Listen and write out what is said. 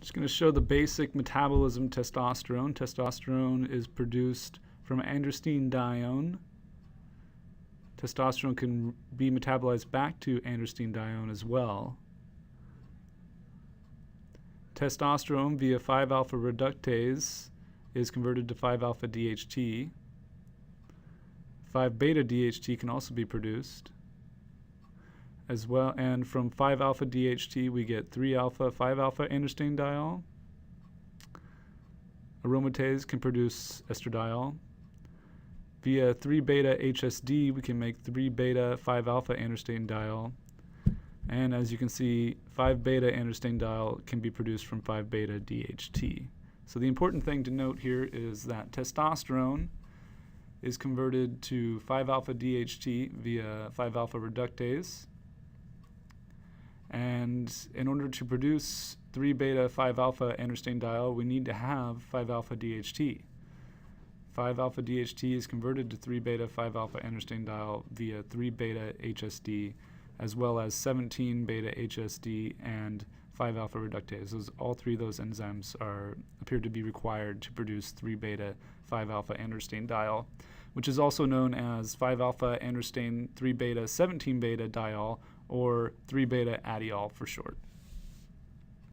Just going to show the basic metabolism of testosterone. Testosterone is produced from androstenedione. Testosterone can be metabolized back to androstenedione as well. Testosterone via 5-alpha reductase is converted to 5-alpha DHT. 5-beta DHT can also be produced as well, and from 5-alpha DHT we get 3-alpha 5-alpha androstenediol. Aromatase can produce estradiol. Via 3-beta HSD we can make 3-beta 5-alpha androstenediol, and as you can see 5-beta androstenediol can be produced from 5-beta DHT. So the important thing to note here is that testosterone is converted to 5-alpha DHT via 5-alpha reductase. And in order to produce 3-beta 5-alpha androstenediol, we need to have 5-alpha DHT. 5-alpha DHT is converted to 3-beta 5-alpha androstenediol via 3-beta HSD, as well as 17-beta HSD and 5-alpha reductase. All three of those enzymes appear to be required to produce 3-beta 5-alpha androstenediol, which is also known as 5-alpha androstene 3-beta 17-beta diol, or 3β-Adiol for short.